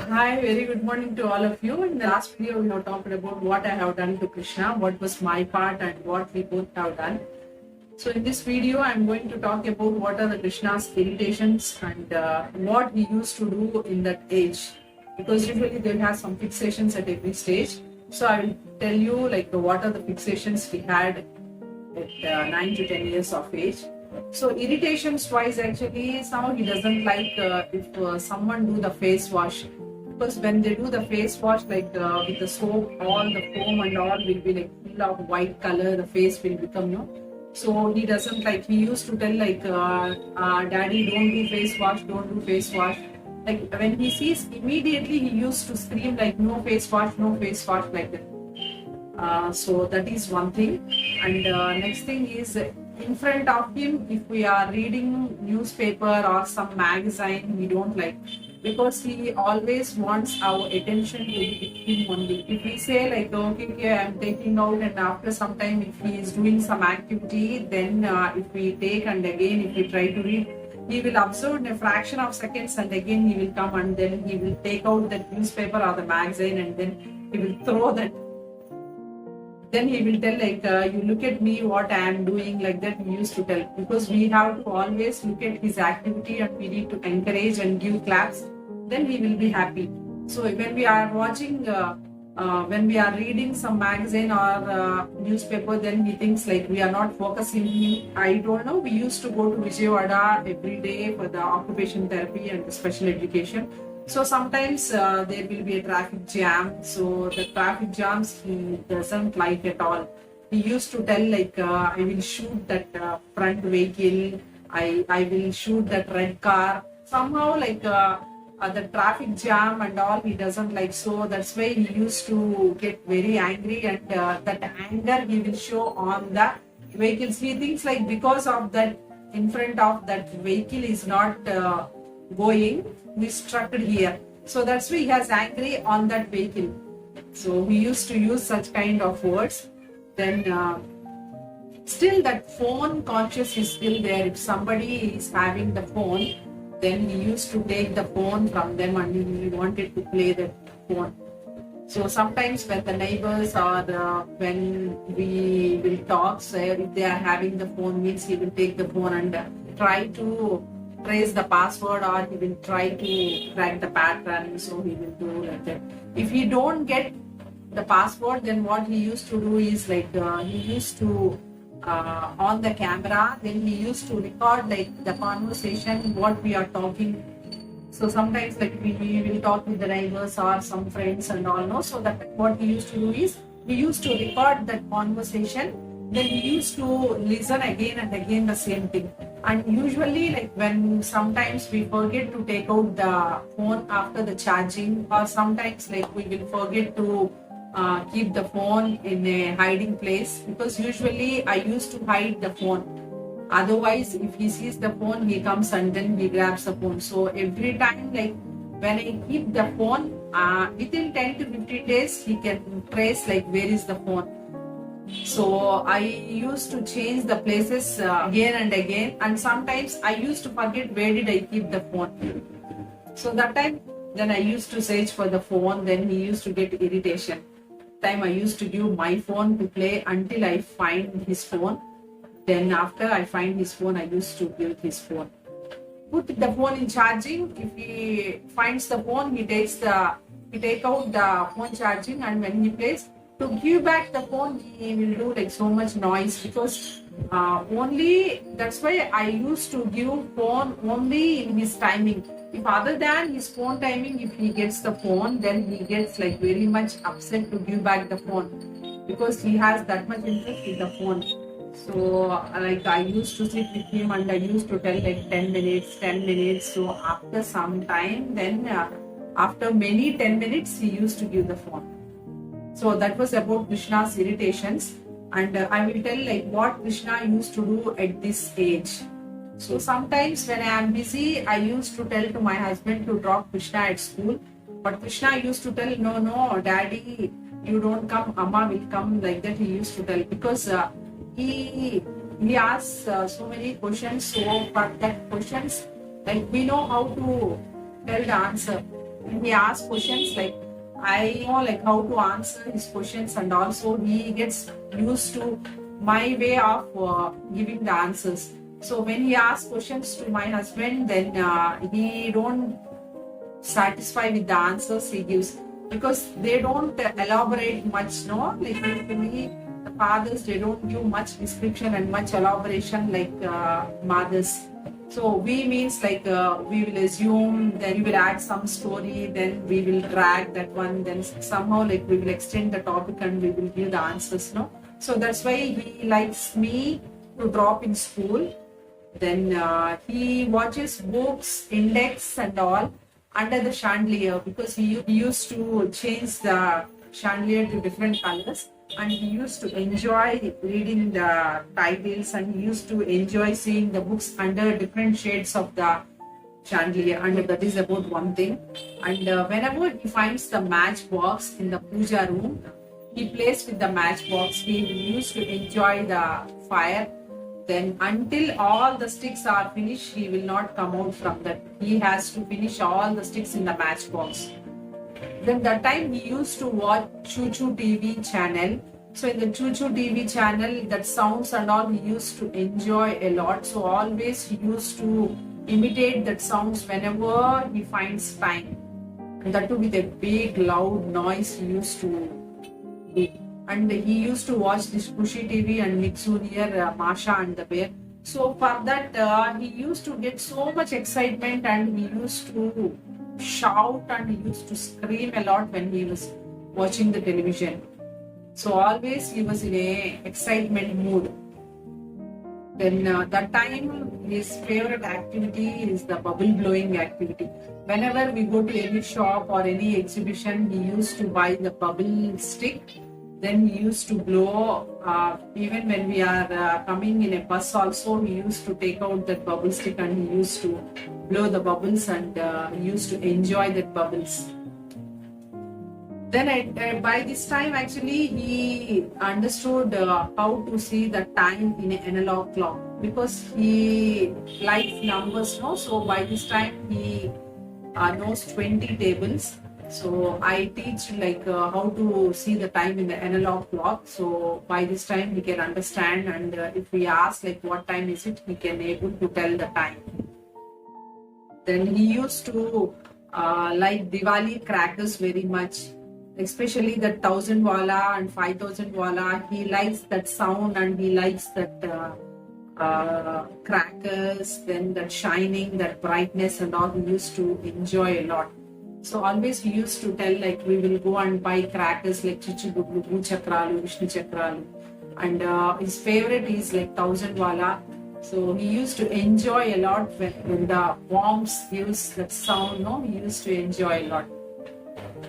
Hi, very good morning to all of you. In the last video, we have talked about what I have done to Krishna, what was my part, and what we both have done. So, in this video, I'm going to talk about what are the Krishna's irritations and what he used to do in that age. Because usually they have some fixations at every stage. So, I will tell you like what are the fixations we had at 9 to 10 years of age. So irritations wise, actually, somehow he doesn't like if someone do the face wash, because when they do the face wash, like with the soap, all the foam and all will be like full of white color. The face will become So he doesn't like. He used to tell like, "Daddy, don't do face wash, don't do face wash." Like when he sees, immediately he used to scream like, "No face wash, no face wash," like that. So that is one thing. And next thing is, in front of him, if we are reading newspaper or some magazine, we don't like, because he always wants our attention to be with him only. If we say like, okay, I'm taking out, and after some time if he is doing some activity, then if we take and again if we try to read, he will observe in a fraction of seconds, and again he will come and then he will take out the newspaper or the magazine, and then he will throw that. Then he will tell like, you look at me, what I am doing, like that we used to tell, because we have to always look at his activity and we need to encourage and give claps, then he will be happy. So when we are watching, when we are reading some magazine or newspaper, then he thinks like we are not focusing him. I don't know, we used to go to Vijayawada every day for the occupation therapy and the special education. So sometimes there will be a traffic jam. So the traffic jams he doesn't like at all. He used to tell like, I will shoot that front vehicle. I will shoot that red car. Somehow like the traffic jam and all he doesn't like. So that's why he used to get very angry, and that anger he will show on the vehicles. He thinks like because of that, in front of that vehicle is not going, we struck it here. So that's why he has angry on that vehicle. So we used to use such kind of words. Then still that phone conscious is still there. If somebody is having the phone, then he used to take the phone from them and he wanted to play that phone. So sometimes when the neighbors or when we will talk, so if they are having the phone, means he will take the phone and try to trace the password, or he will try to crack the pattern. So he will do like that. If he don't get the password, then what he used to do is like, he used to on the camera, then he used to record like the conversation what we are talking. So sometimes like we will talk with the neighbors or some friends and all, no. So that what he used to do is, he used to record that conversation, then he used to listen again and again the same thing. And usually like when sometimes we forget to take out the phone after the charging, or sometimes like we will forget to keep the phone in a hiding place, because usually I used to hide the phone. Otherwise, if he sees the phone, he comes and then he grabs the phone. So every time, like when I keep the phone, within 10 to 15 days, he can trace like where is the phone. So I used to change the places again and again, and sometimes I used to forget where did I keep the phone. So that time, then I used to search for the phone. Then he used to get irritation. Time I used to give my phone to play until I find his phone. Then after I find his phone, I used to give his phone. Put the phone in charging. If he finds the phone, he take out the phone charging, and when he plays, to give back the phone, he will do like so much noise, because only that's why I used to give phone only in his timing. If other than his phone timing, if he gets the phone, then he gets like very much upset to give back the phone, because he has that much interest in the phone. So like I used to sit with him and I used to tell like 10 minutes. So after some time, then after many 10 minutes, he used to give the phone. So that was about Krishna's irritations. And I will tell like what Krishna used to do at this age. So sometimes when I am busy, I used to tell to my husband to drop Krishna at school. But Krishna used to tell, no, daddy, you don't come, Amma will come, like that he used to tell. Because he asks so many questions. So for that questions, like we know how to tell the answer. he asks questions, like I know like how to answer his questions, and also he gets used to my way of giving the answers. So when he asks questions to my husband, then he don't satisfy with the answers he gives, because they don't elaborate much, no, like usually the fathers, they don't give much description and much elaboration like mothers. So we means like we will assume, then we will add some story, then we will drag that one, then somehow like we will extend the topic and we will give the answers, no. So that's why he likes me to drop in school. Then he watches books, index and all under the chandelier, because he used to change the chandelier to different colors, and he used to enjoy reading the titles, and he used to enjoy seeing the books under different shades of the chandelier. And that is about one thing. And whenever he finds the matchbox in the puja room, he plays with the matchbox. He used to enjoy the fire. Then until all the sticks are finished, he will not come out from that. He has to finish all the sticks in the matchbox. Then that time he used to watch Choo Choo TV channel. So in the Choo Choo TV channel, that sounds and all he used to enjoy a lot. So always he used to imitate that sounds whenever he finds time. And that too with a big loud noise he used to do. And he used to watch this Pushy TV and Nick Jr., Masha and the Bear. So for that, he used to get so much excitement, and he used to shout and he used to scream a lot when he was watching the television. So always he was in a excitement mood. Then that time his favorite activity is the bubble blowing activity. Whenever we go to any shop or any exhibition, he used to buy the bubble stick. Then he used to blow, even when we are coming in a bus also, he used to take out that bubble stick and he used to blow the bubbles, and he used to enjoy that bubbles. Then by this time actually he understood how to see the time in an analog clock, because he likes numbers, no? So by this time he knows 20 tables. So I teach like how to see the time in the analog clock. So by this time he can understand, and if we ask like what time is it, he can able to tell the time. Then he used to like Diwali crackers very much, especially the 1000 wala and 5000 wala. He likes that sound and he likes that crackers, then that shining, that brightness and all. He used to enjoy a lot. So always he used to tell like we will go and buy crackers like Chichiguglu, Bhuchakralu, Vishnu Chakralu, and his favorite is like 1000 wala. So he used to enjoy a lot when the bombs gives that sound, no? He used to enjoy a lot.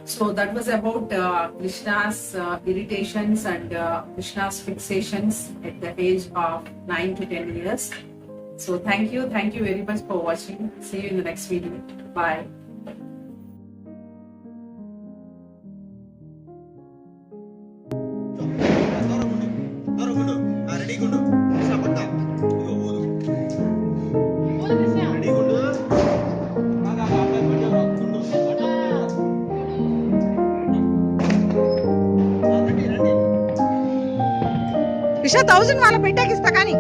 So that was about Krishna's irritations and Krishna's fixations at the age of 9 to 10 years. So thank you very much for watching. See you in the next video. Bye. Krishna 1000 wala పెట్టాకిస్తా కానీ